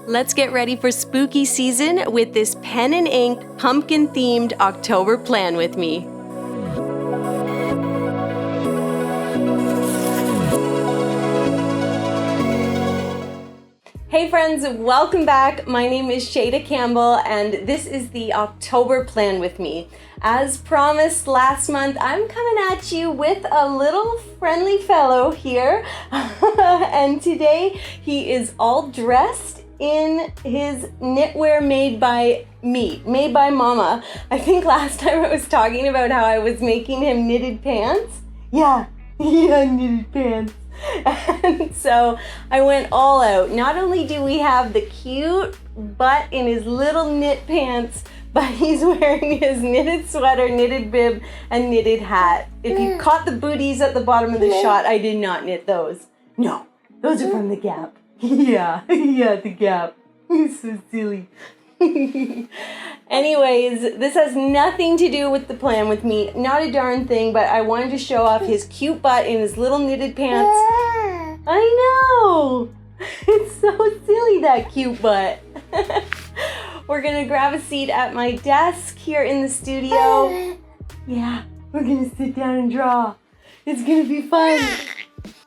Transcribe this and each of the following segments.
Let's get ready for spooky season with this pen and ink pumpkin-themed October plan with me. Hey friends, welcome back. My name is Shayda Campbell and this is the October plan with me. As promised last month, I'm coming at you with a little friendly fellow here. And today he is all dressed in his knitwear made by me, made by Mama. I think last time I was talking about how I was making him knitted pants. Yeah, knitted pants. And so I went all out. Not only do we have the cute butt in his little knit pants, but he's wearing his knitted sweater, knitted bib, and knitted hat. If you caught the booties at the bottom of the shot, I did not knit those. No, those are from the Gap. Yeah, the Gap. He's so silly. Anyways, this has nothing to do with the plan with me. Not a darn thing, but I wanted to show off his cute butt in his little knitted pants. I know! It's so silly, that cute butt. We're gonna grab a seat at my desk here in the studio. Yeah, we're gonna sit down and draw. It's gonna be fun.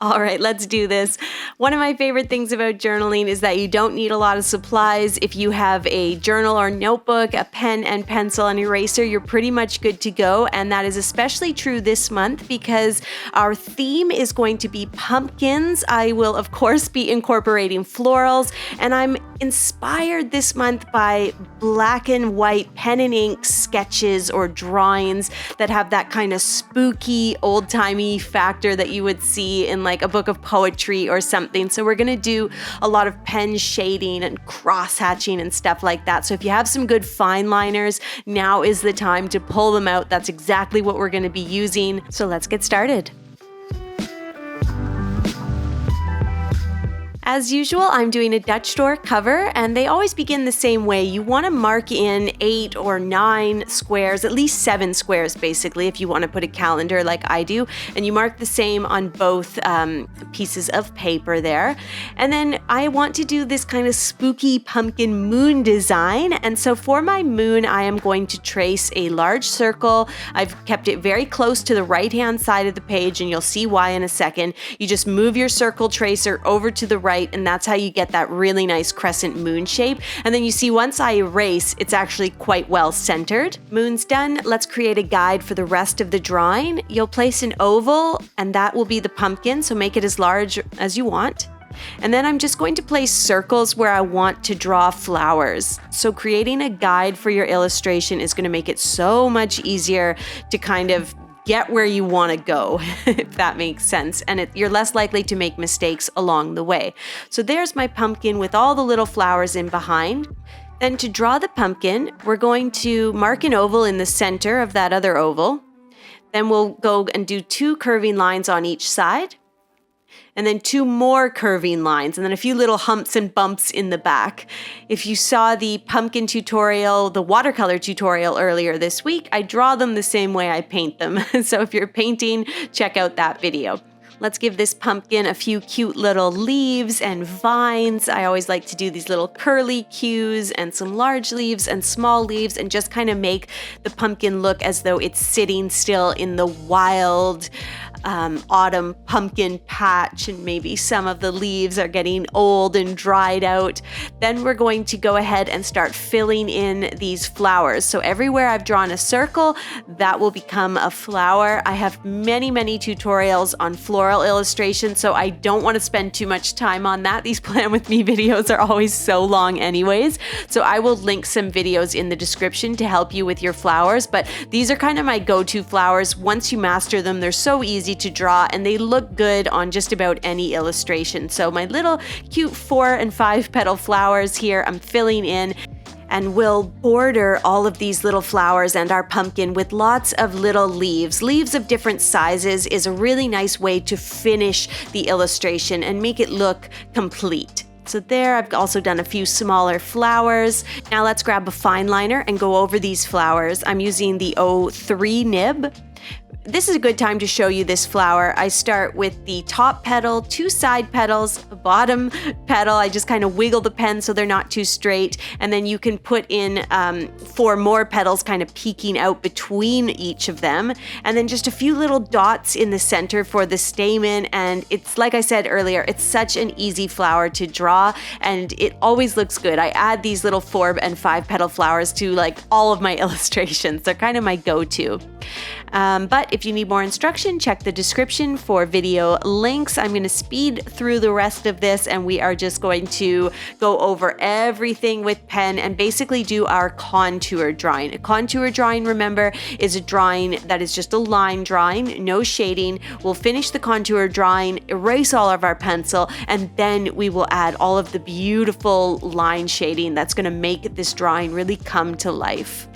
All right, let's do this. One of my favorite things about journaling is that you don't need a lot of supplies. If you have a journal or notebook, a pen and pencil, and eraser, you're pretty much good to go. And that is especially true this month because our theme is going to be pumpkins. I will, of course, be incorporating florals, and I'm inspired this month by black and white pen and ink sketches or drawings that have that kind of spooky, old-timey factor that you would see in like a book of poetry or something. So we're gonna do a lot of pen shading and cross-hatching and stuff like that. So if you have some good fine liners, now is the time to pull them out. That's exactly what we're gonna be using. So let's get started. As usual, I'm doing a Dutch door cover, and they always begin the same way. You want to mark in 8 or 9 squares, at least 7 squares basically, if you want to put a calendar like I do, and you mark the same on both pieces of paper there. And then I want to do this kind of spooky pumpkin moon design, and so for my moon, I am going to trace a large circle. I've kept it very close to the right-hand side of the page, and you'll see why in a second. You just move your circle tracer over to the right, and that's how you get that really nice crescent moon shape. And then you see once I erase, it's actually quite well centered. Moon's done. Let's create a guide for the rest of the drawing. You'll place an oval, and that will be the pumpkin, so make it as large as you want. And then I'm just going to place circles where I want to draw flowers. So creating a guide for your illustration is going to make it so much easier to kind of get where you want to go, if that makes sense. And you're less likely to make mistakes along the way. So there's my pumpkin with all the little flowers in behind. Then to draw the pumpkin, we're going to mark an oval in the center of that other oval. Then we'll go and do 2 curving lines on each side. And then 2 more curving lines, and then a few little humps and bumps in the back. If you saw the pumpkin tutorial, the watercolor tutorial earlier this week, I draw them the same way I paint them. So if you're painting, check out that video. Let's give this pumpkin a few cute little leaves and vines. I always like to do these little curly cues and some large leaves and small leaves and just kind of make the pumpkin look as though it's sitting still in the wild autumn pumpkin patch, and maybe some of the leaves are getting old and dried out. Then we're going to go ahead and start filling in these flowers. So everywhere I've drawn a circle, that will become a flower. I have many tutorials on floral illustration, so I don't want to spend too much time on that. These Plan With Me videos are always so long anyways, so I will link some videos in the description to help you with your flowers, but these are kind of my go-to flowers. Once you master them, they're so easy to draw and they look good on just about any illustration. So my little cute 4 and 5 petal flowers here, I'm filling in, and we'll border all of these little flowers and our pumpkin with lots of little leaves. Leaves of different sizes is a really nice way to finish the illustration and make it look complete. So there, I've also done a few smaller flowers. Now let's grab a fine liner and go over these flowers. I'm using the 03 nib. this is a good time to show you this flower. I start with the top petal, 2 side petals, a bottom petal. I just kind of wiggle the pen so they're not too straight. And then you can put in 4 more petals kind of peeking out between each of them. And then just a few little dots in the center for the stamen. And it's like I said earlier, it's such an easy flower to draw and it always looks good. I add these little 4 and 5 petal flowers to like all of my illustrations. They're kind of my go-to. But if you need more instruction, check the description for video links. I'm going to speed through the rest of this and we are just going to go over everything with pen and basically do our contour drawing. A contour drawing, remember, is a drawing that is just a line drawing, no shading. We'll finish the contour drawing, erase all of our pencil, and then we will add all of the beautiful line shading that's going to make this drawing really come to life.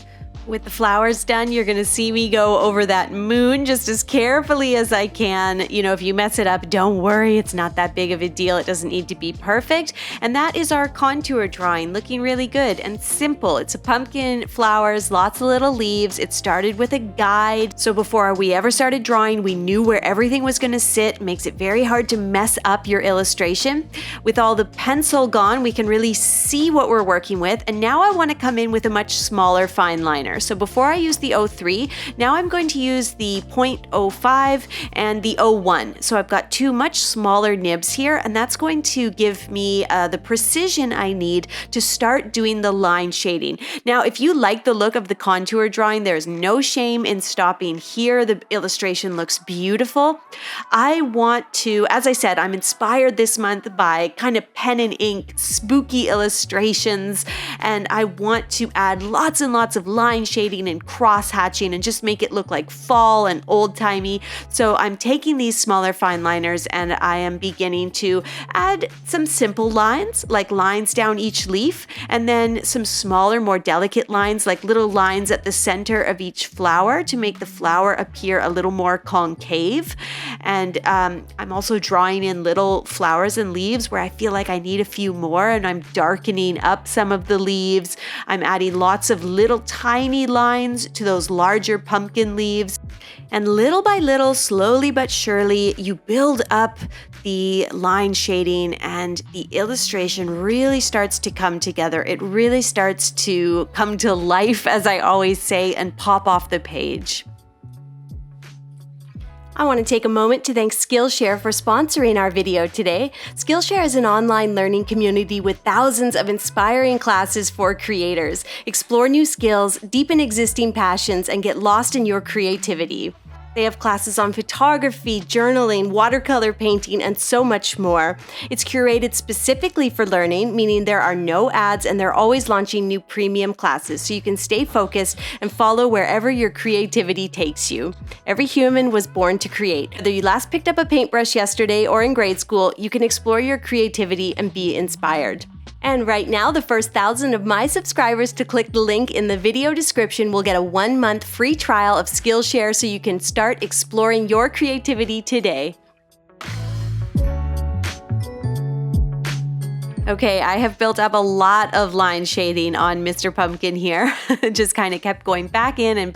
With the flowers done, you're going to see me go over that moon just as carefully as I can. You know, if you mess it up, don't worry. It's not that big of a deal. It doesn't need to be perfect. And that is our contour drawing, looking really good and simple. It's a pumpkin, flowers, lots of little leaves. It started with a guide. So before we ever started drawing, we knew where everything was going to sit. Makes it very hard to mess up your illustration. With all the pencil gone, we can really see what we're working with. And now I want to come in with a much smaller fine liner. So before I use the 03, now I'm going to use the 0.05 and the 01. So I've got 2 much smaller nibs here, and that's going to give me the precision I need to start doing the line shading. Now, if you like the look of the contour drawing, there's no shame in stopping here. The illustration looks beautiful. I want to, as I said, I'm inspired this month by kind of pen and ink, spooky illustrations, and I want to add lots and lots of line shading and cross hatching and just make it look like fall and old-timey. So I'm taking these smaller fine liners and I am beginning to add some simple lines, like lines down each leaf, and then some smaller, more delicate lines, like little lines at the center of each flower to make the flower appear a little more concave. And I'm also drawing in little flowers and leaves where I feel like I need a few more, and I'm darkening up some of the leaves. I'm adding lots of little tiny lines to those larger pumpkin leaves. And little by little, slowly but surely, you build up the line shading and the illustration really starts to come together. It really starts to come to life, as I always say, and pop off the page. I want to take a moment to thank Skillshare for sponsoring our video today. Skillshare is an online learning community with thousands of inspiring classes for creators. Explore new skills, deepen existing passions, and get lost in your creativity. They have classes on photography, journaling, watercolor painting, and so much more. It's curated specifically for learning, meaning there are no ads and they're always launching new premium classes so you can stay focused and follow wherever your creativity takes you. Every human was born to create. Whether you last picked up a paintbrush yesterday or in grade school, you can explore your creativity and be inspired. And right now, the first 1,000 of my subscribers to click the link in the video description will get a 1-month free trial of Skillshare so you can start exploring your creativity today. Okay, I have built up a lot of line shading on Mr. Pumpkin here. Just kind of kept going back in and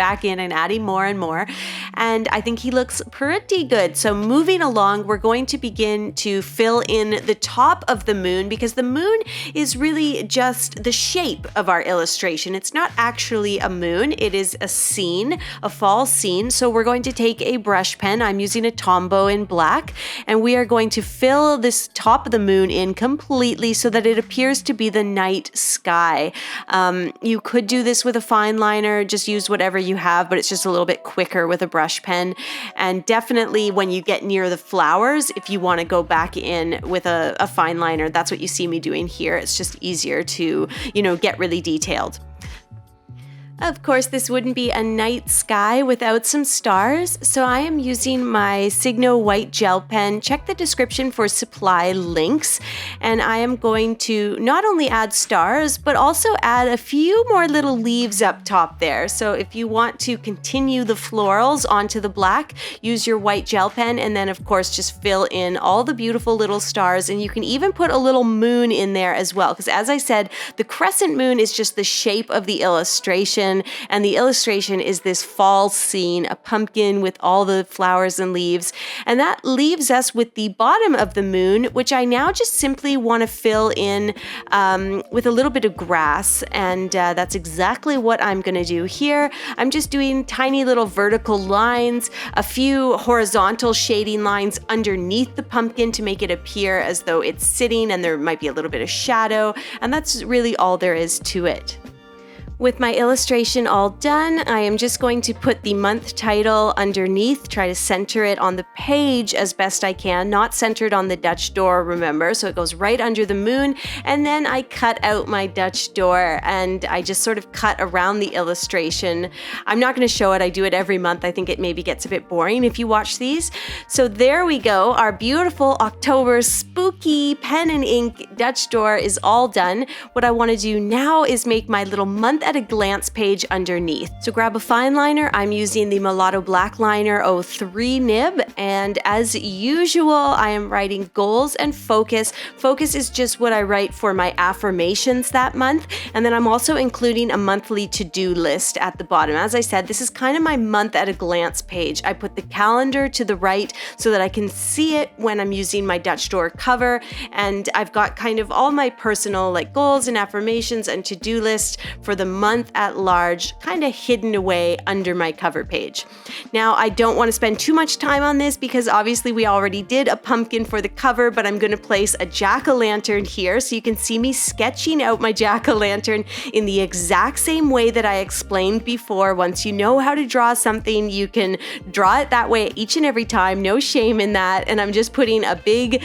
adding more and more. And I think he looks pretty good. So moving along, we're going to begin to fill in the top of the moon because the moon is really just the shape of our illustration. It's not actually a moon. It is a scene, a fall scene. So we're going to take a brush pen. I'm using a Tombow in black, and we are going to fill this top of the moon in completely so that it appears to be the night sky. You could do this with a fine liner, just use whatever you have, but it's just a little bit quicker with a brush pen. And definitely when you get near the flowers, if you want to go back in with a fine liner, that's what you see me doing here. It's just easier to, get really detailed. Of course, this wouldn't be a night sky without some stars, so I am using my Signo white gel pen. Check the description for supply links, and I am going to not only add stars, but also add a few more little leaves up top there. So if you want to continue the florals onto the black, use your white gel pen, and then of course just fill in all the beautiful little stars, and you can even put a little moon in there as well, because as I said, the crescent moon is just the shape of the illustration. pumpkin, and the illustration is this fall scene, a pumpkin with all the flowers and leaves. And that leaves us with the bottom of the moon, which I now just simply want to fill in with a little bit of grass. And that's exactly what I'm going to do here. I'm just doing tiny little vertical lines, a few horizontal shading lines underneath the pumpkin to make it appear as though it's sitting and there might be a little bit of shadow. And that's really all there is to it. With my illustration all done, I am just going to put the month title underneath, try to center it on the page as best I can, not centered on the Dutch door, remember, so it goes right under the moon, and then I cut out my Dutch door and I just sort of cut around the illustration. I'm not going to show it, I do it every month. I think it maybe gets a bit boring if you watch these. So there we go, our beautiful October spooky pen and ink Dutch door is all done. What I want to do now is make my little month at a glance page underneath. So grab a fine liner. I'm using the Mulatto Black Liner 03 nib, and as usual, I am writing goals and focus. Focus is just what I write for my affirmations that month, and then I'm also including a monthly to-do list at the bottom. As I said, this is kind of my month at a glance page. I put the calendar to the right so that I can see it when I'm using my Dutch door cover, and I've got kind of all my personal goals and affirmations and to-do list for the month at large kind of hidden away under my cover page. Now, I don't want to spend too much time on this because obviously we already did a pumpkin for the cover, but I'm going to place a jack-o'-lantern here so you can see me sketching out my jack-o'-lantern in the exact same way that I explained before. Once you know how to draw something, you can draw it that way each and every time. No shame in that. And I'm just putting a big,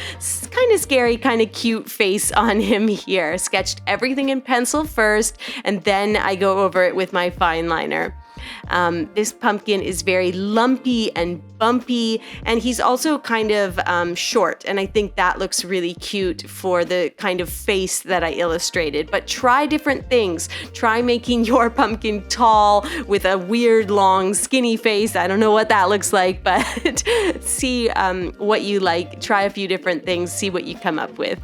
kind of scary, kind of cute face on him here. Sketched everything in pencil first, and then I go over it with my fine liner. This pumpkin is very lumpy and bumpy, and he's also kind of short, and I think that looks really cute for the kind of face that I illustrated. But try different things. Try making your pumpkin tall with a weird, long, skinny face. I don't know what that looks like, but see what you like. Try a few different things, see what you come up with.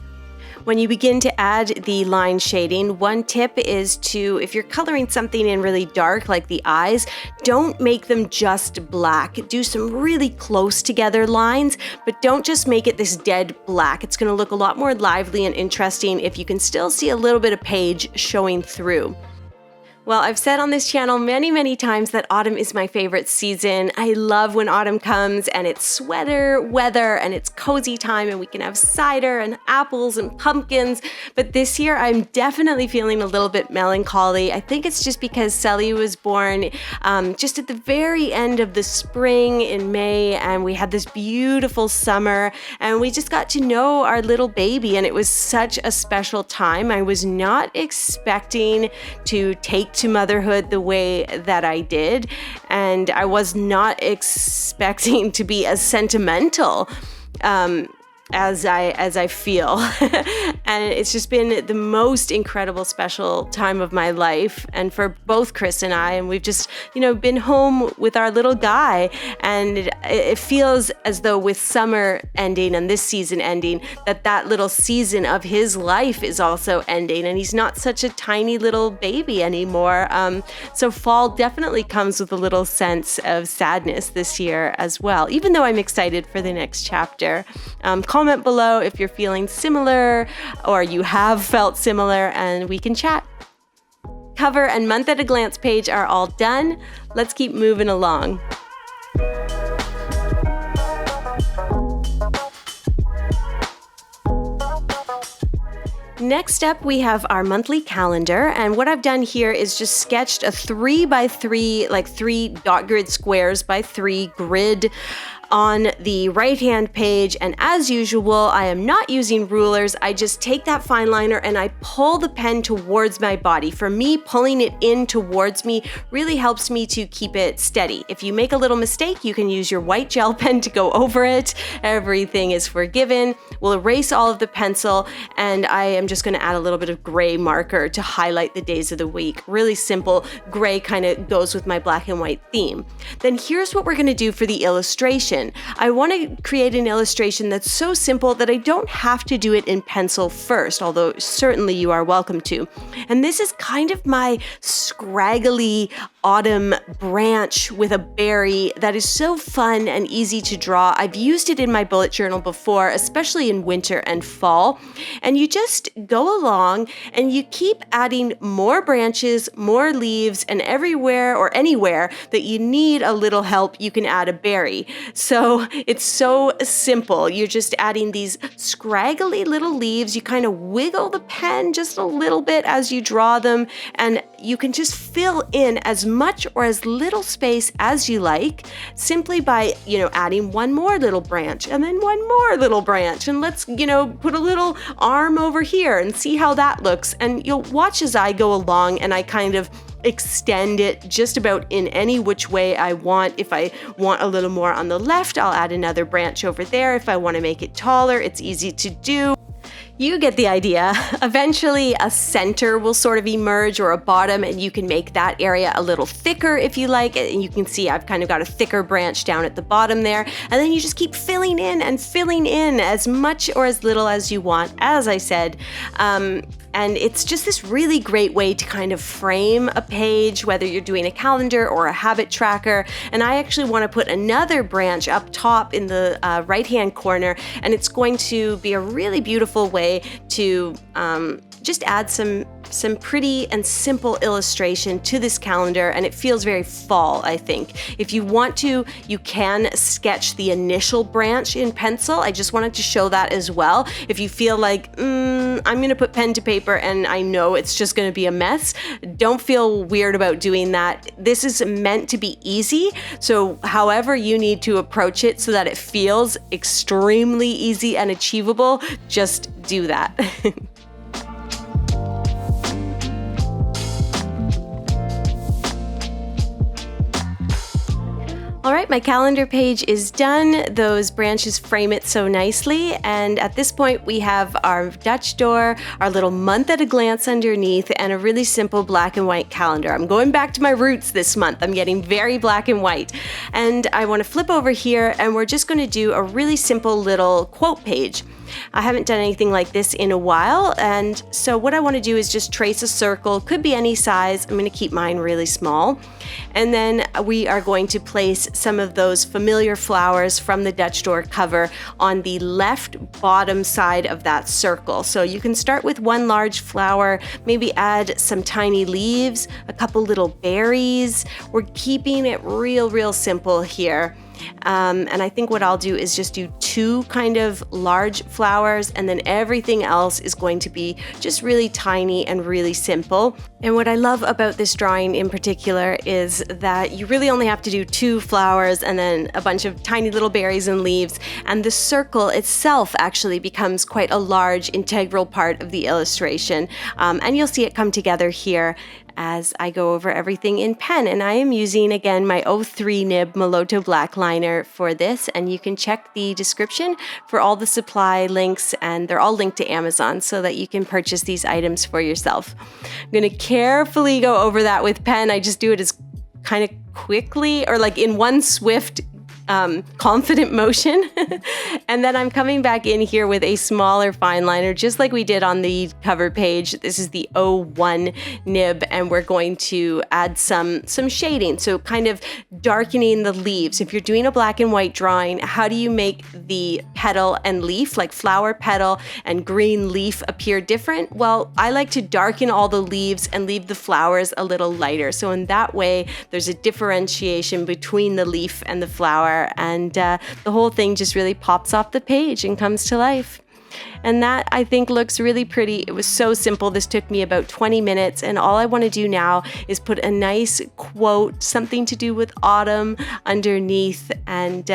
When you begin to add the line shading, one tip is to, if you're coloring something in really dark, like the eyes, don't make them just black. Do some really close together lines, but don't just make it this dead black. It's going to look a lot more lively and interesting if you can still see a little bit of page showing through. Well, I've said on this channel many times that autumn is my favorite season. I love when autumn comes and it's sweater weather and it's cozy time and we can have cider and apples and pumpkins. But this year I'm definitely feeling a little bit melancholy. I think it's just because Sully was born just at the very end of the spring in May, and we had this beautiful summer and we just got to know our little baby, and it was such a special time. I was not expecting to take to motherhood the way that I did, and I was not expecting to be as sentimental as I feel. And it's just been the most incredible, special time of my life, and for both Chris and I, and we've just, been home with our little guy, and it feels as though with summer ending and this season ending, that little season of his life is also ending, and he's not such a tiny little baby anymore. So fall definitely comes with a little sense of sadness this year as well, even though I'm excited for the next chapter. Comment below if you're feeling similar or you have felt similar, and we can chat. Cover and month at a glance page are all done. Let's keep moving along. Next up, we have our monthly calendar, and what I've done here is just sketched a 3x3, 3 dot grid squares by 3 grid on the right-hand page, and as usual, I am not using rulers. I just take that fine liner and I pull the pen towards my body. For me, pulling it in towards me really helps me to keep it steady. If you make a little mistake, you can use your white gel pen to go over it. Everything is forgiven. We'll erase all of the pencil, and I am just going to add a little bit of gray marker to highlight the days of the week. Really simple. Gray kind of goes with my black and white theme. Then here's what we're going to do for the illustration. illustration. I want to create an illustration that's so simple that I don't have to do it in pencil first, although certainly you are welcome to. And this is kind of my scraggly autumn branch with a berry that is so fun and easy to draw. I've used it in my bullet journal before, especially in winter and fall. And you just go along and you keep adding more branches, more leaves, and everywhere or anywhere that you need a little help, you can add a berry. So it's so simple. You're just adding these scraggly little leaves. You kind of wiggle the pen just a little bit as you draw them, and you can just fill in as much or as little space as you like simply by, adding one more little branch and then one more little branch. And let's, put a little arm over here and see how that looks. And you'll watch as I go along and I kind of extend it just about in any which way I want. If I want a little more on the left, I'll add another branch over there. If I want to make it taller, it's easy to do. You get the idea. Eventually, a center will sort of emerge, or a bottom, and you can make that area a little thicker if you like. And you can see I've kind of got a thicker branch down at the bottom there. And then you just keep filling in and filling in as much or as little as you want, as I said. And it's just this really great way to kind of frame a page, whether you're doing a calendar or a habit tracker. And I actually want to put another branch up top in the right-hand corner, and it's going to be a really beautiful way to just add some pretty and simple illustration to this calendar, and it feels very fall, I think. If you want to, you can sketch the initial branch in pencil. I just wanted to show that as well. If you feel like, I'm going to put pen to paper and I know it's just going to be a mess, don't feel weird about doing that. This is meant to be easy, so however you need to approach it so that it feels extremely easy and achievable, just do that. All right, my calendar page is done. Those branches frame it so nicely. And at this point, we have our Dutch door, our little month at a glance underneath, and a really simple black and white calendar. I'm going back to my roots this month. I'm getting very black and white. And I want to flip over here, and we're just going to do a really simple little quote page. I haven't done anything like this in a while, and so what I want to do is just trace a circle. Could be any size. I'm going to keep mine really small. And then we are going to place some of those familiar flowers from the Dutch door cover on the left bottom side of that circle. So you can start with one large flower, maybe add some tiny leaves, a couple little berries. We're keeping it real simple here. And I think what I'll do is just do two kind of large flowers, and then everything else is going to be just really tiny and really simple. And what I love about this drawing in particular is that you really only have to do two flowers and then a bunch of tiny little berries and leaves, and the circle itself actually becomes quite a large integral part of the illustration. And you'll see it come together here as I go over everything in pen. And I am using, again, my 03 nib Moloto black liner for this, and you can check the description for all the supply links, and they're all linked to Amazon so that you can purchase these items for yourself. I'm going to carefully go over that with pen. I just do it as kind of quickly, or like in one swift confident motion. And then I'm coming back in here with a smaller fine liner, just like we did on the cover page. This is the 01 nib, and we're going to add some shading. So kind of darkening the leaves. If you're doing a black and white drawing, how do you make the petal and leaf, like flower petal and green leaf, appear different? Well, I like to darken all the leaves and leave the flowers a little lighter. So in that way, there's a differentiation between the leaf and the flower, and the whole thing just really pops off the page and comes to life. And that, I think, looks really pretty. It was so simple. This took me about 20 minutes, and all I want to do now is put a nice quote, something to do with autumn, underneath. And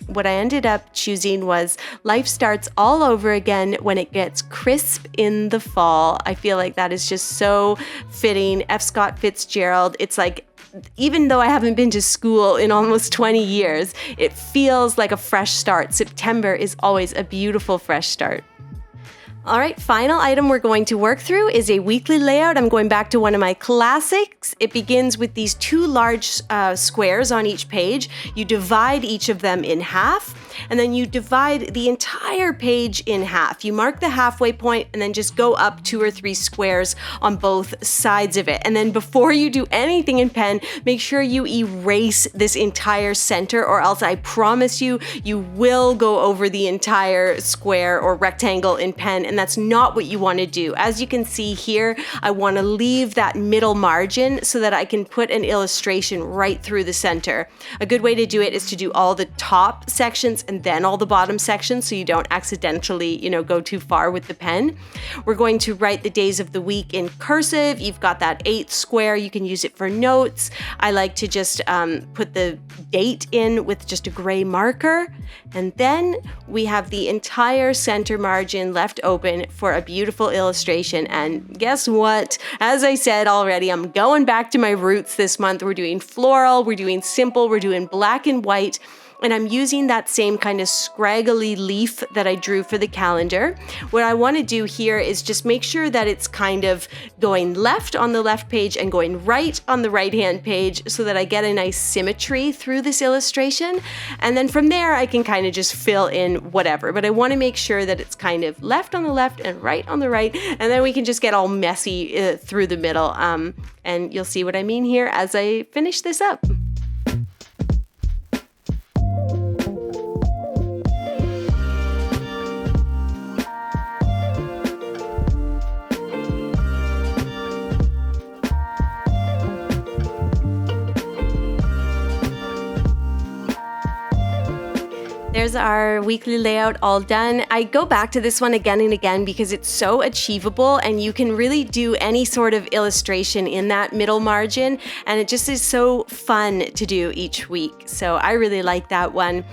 what I ended up choosing was, life starts all over again when it gets crisp in the fall. I feel like that is just so fitting. F. Scott Fitzgerald. It's like, even though I haven't been to school in almost 20 years, it feels like a fresh start. September is always a beautiful fresh start. All right, final item we're going to work through is a weekly layout. I'm going back to one of my classics. It begins with these two large squares on each page. You divide each of them in half, and then you divide the entire page in half. You mark the halfway point and then just go up 2 or 3 squares on both sides of it. And then before you do anything in pen, make sure you erase this entire center, or else I promise you, you will go over the entire square or rectangle in pen, and that's not what you want to do. As you can see here, I want to leave that middle margin so that I can put an illustration right through the center. A good way to do it is to do all the top sections and then all the bottom sections, so you don't accidentally, go too far with the pen. We're going to write the days of the week in cursive. You've got that 8th square. You can use it for notes. I like to just put the date in with just a gray marker. And then we have the entire center margin left open for a beautiful illustration. And guess what? As I said already, I'm going back to my roots this month. We're doing floral, we're doing simple, we're doing black and white. And I'm using that same kind of scraggly leaf that I drew for the calendar. What I want to do here is just make sure that it's kind of going left on the left page and going right on the right-hand page, so that I get a nice symmetry through this illustration. And then from there, I can kind of just fill in whatever. But I want to make sure that it's kind of left on the left and right on the right. And then we can just get all messy through the middle. And you'll see what I mean here as I finish this up. There's our weekly layout all done. I go back to this one again and again because it's so achievable, and you can really do any sort of illustration in that middle margin, and it just is so fun to do each week. So I really like that one.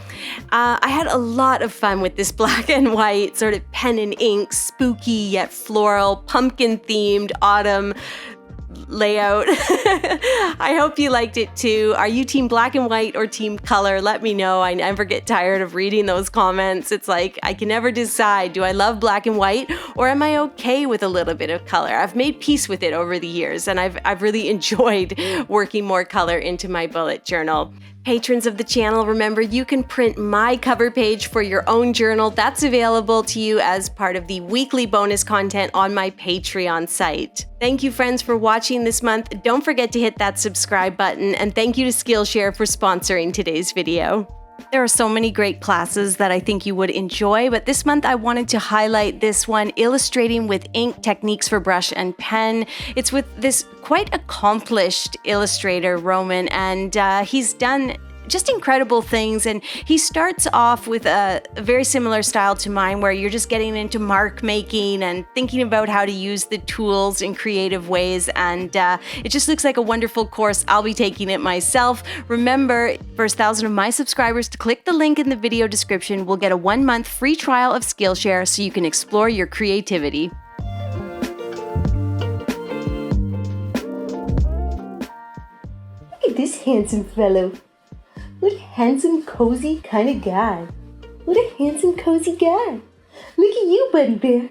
I had a lot of fun with this black and white sort of pen and ink, spooky yet floral, pumpkin themed autumn layout. I hope you liked it too. Are you team black and white or team color? Let me know. I never get tired of reading those comments. It's like I can never decide, do I love black and white or am I okay with a little bit of color? I've made peace with it over the years, and I've really enjoyed working more color into my bullet journal. Patrons of the channel, remember you can print my cover page for your own journal. That's available to you as part of the weekly bonus content on my Patreon site. Thank you, friends, for watching this month. Don't forget to hit that subscribe button, and thank you to Skillshare for sponsoring today's video. There are so many great classes that I think you would enjoy, but this month I wanted to highlight this one, Illustrating with Ink, Techniques for Brush and Pen. It's with this quite accomplished illustrator, Roman, and he's done just incredible things. And he starts off with a very similar style to mine, where you're just getting into mark making and thinking about how to use the tools in creative ways. And it just looks like a wonderful course. I'll be taking it myself. Remember, first 1,000 of my subscribers to click the link in the video description will get a 1-month free trial of Skillshare so you can explore your creativity. Look at this handsome fellow. What a handsome, cozy kind of guy. What a handsome, cozy guy. Look at you, Buddy Bear.